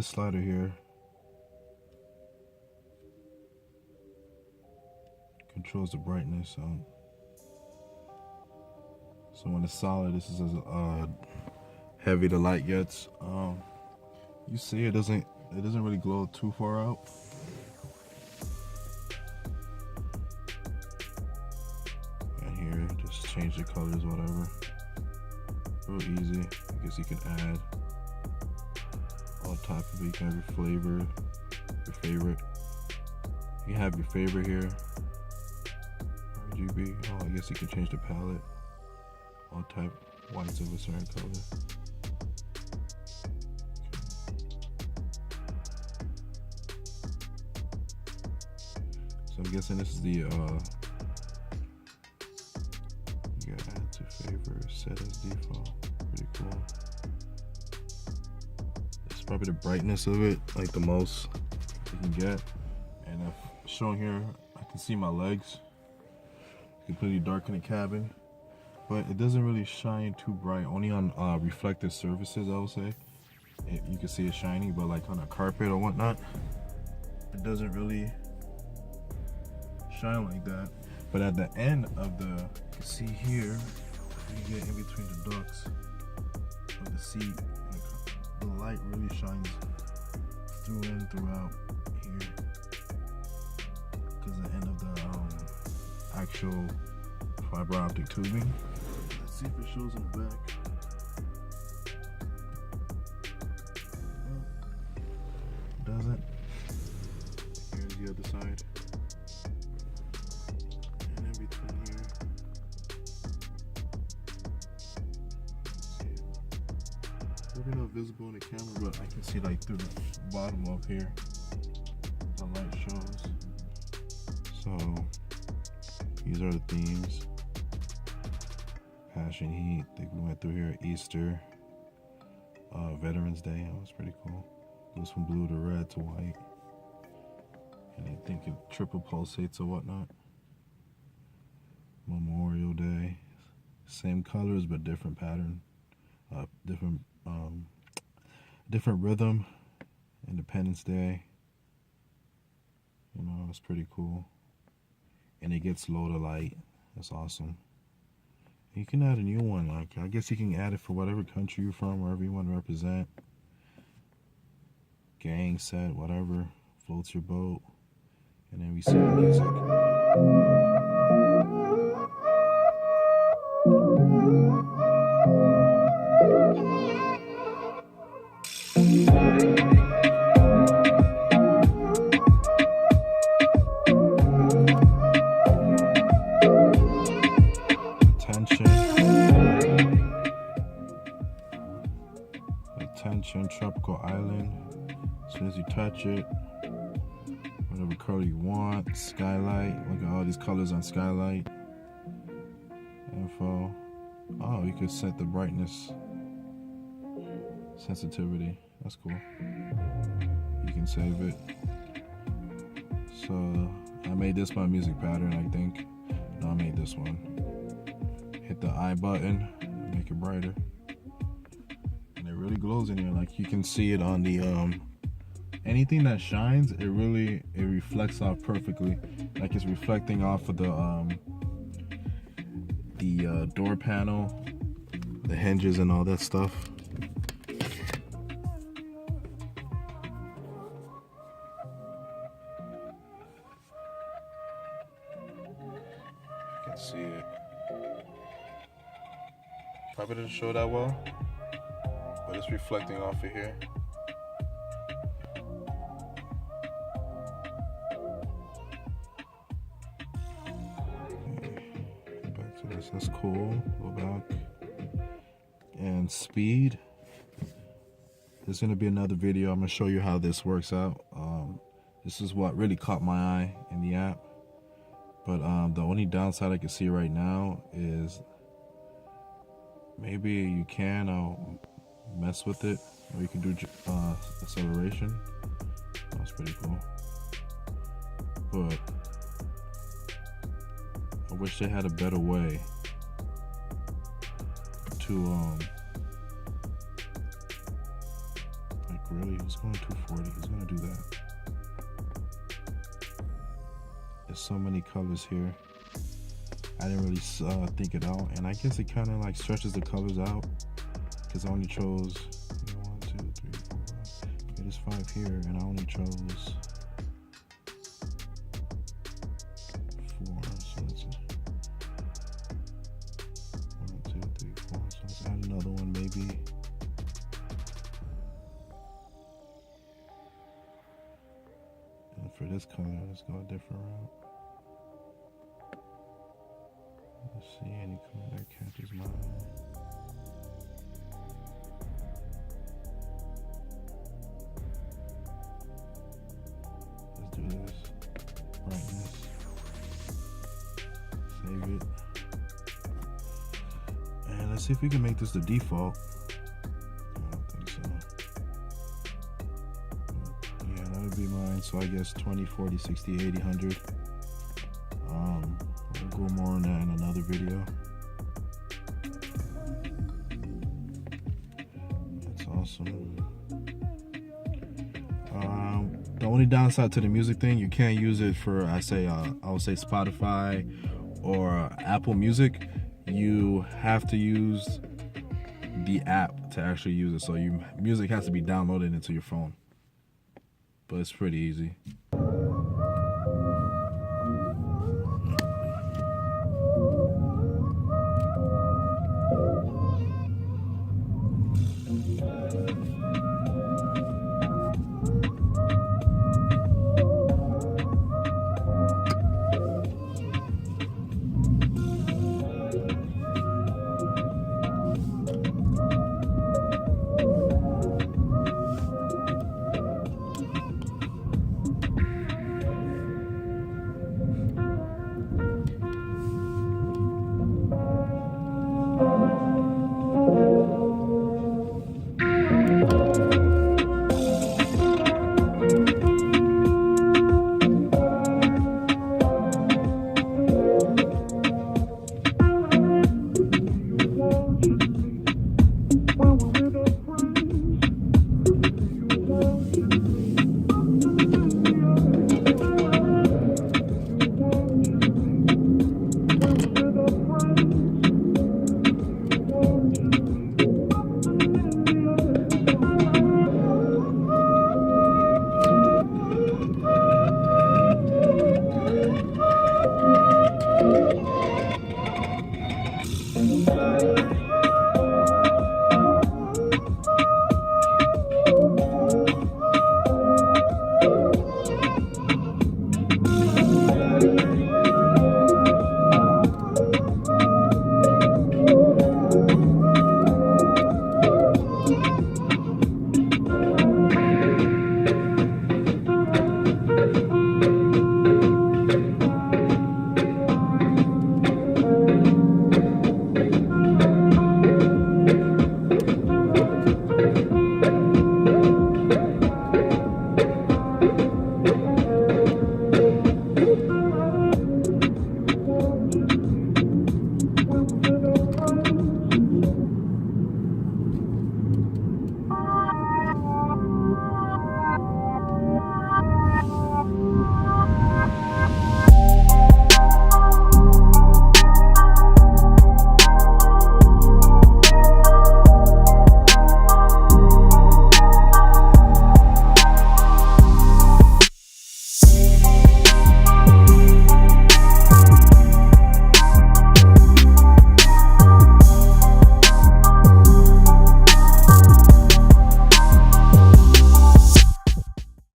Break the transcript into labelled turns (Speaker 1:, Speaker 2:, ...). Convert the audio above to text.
Speaker 1: slider here. Controls the brightness. So when it's solid, this is as heavy the light gets. You see, it doesn't really glow too far out. And here, just change the colors, whatever. Real easy. I guess you can add all type of, you can have your flavor, your favorite. You have your favorite here. RGB. Oh, I guess you can change the palette. All type whites of a certain color. So I'm guessing this is the you gotta add to favor, set as default. Pretty cool. It's probably the brightness of it, like the most you can get. And if shown here, I can see my legs. Completely dark in the cabin, but it doesn't really shine too bright. Only on reflective surfaces, I would say. You can see it shiny, but like on a carpet or whatnot, it doesn't really shine like that. But at the end of the, you can see here, you get in between the ducts of the seat, like the light really shines through and throughout here, because the end of the actual fiber optic tubing. Let's see if it shows in the back. It doesn't. Here's the other side. And in between here. Maybe not visible in the camera, but I can see like through the bottom of here. The light shows. So these are the themes. Passion, Heat, I think we went through here. Easter, Veterans Day, that was pretty cool. Goes from blue to red to white. And I think it triple pulsates or whatnot. Memorial Day, same colors but different pattern, different rhythm. Independence Day, you know, it's pretty cool. And it gets low to light. That's awesome. You can add a new one. Like, I guess you can add it for whatever country you're from, wherever you want to represent. Gang set, whatever floats your boat. And then we see the music. Attention, tropical island. As soon as you touch it, whatever color you want. Skylight. Look at all these colors on skylight. Info. Oh, you could set the brightness, sensitivity. That's cool. You can save it. So I made this my music pattern, I think. No, I made this one. Hit the I button, make it brighter. And it really glows in here. Like, you can see it on the anything that shines, it reflects off perfectly. Like, it's reflecting off of the door panel, the hinges and all that stuff. You can see it. Probably doesn't show that well, but it's reflecting off of here. Back to this. That's cool. Go back. And speed. There's gonna be another video. I'm gonna show you how this works out. This is what really caught my eye in the app. But the only downside I can see right now is maybe you can mess with it, or you can do acceleration. That's pretty cool. But I wish they had a better way to like really. Let's go in 240. It's gonna do that. There's so many colors here. I didn't really think it out, and I guess it kind of like stretches the colors out because I only chose 1, 2, 3, 4. Okay, there's 5 here, and I only chose 4. So that's 1, 2, 3, 4. So let's add another one, maybe. And for this color, let's go a different route. Let's see any color that catches my eye. Let's do this. Brightness. Save it. And let's see if we can make this the default. I don't think so. Yeah, that would be mine. So I guess 20, 40, 60, 80, 100. We'll go more on that in another video. That's awesome. The only downside to the music thing, you can't use it for, I would say Spotify or Apple Music. You have to use the app to actually use it. So music has to be downloaded into your phone. But it's pretty easy.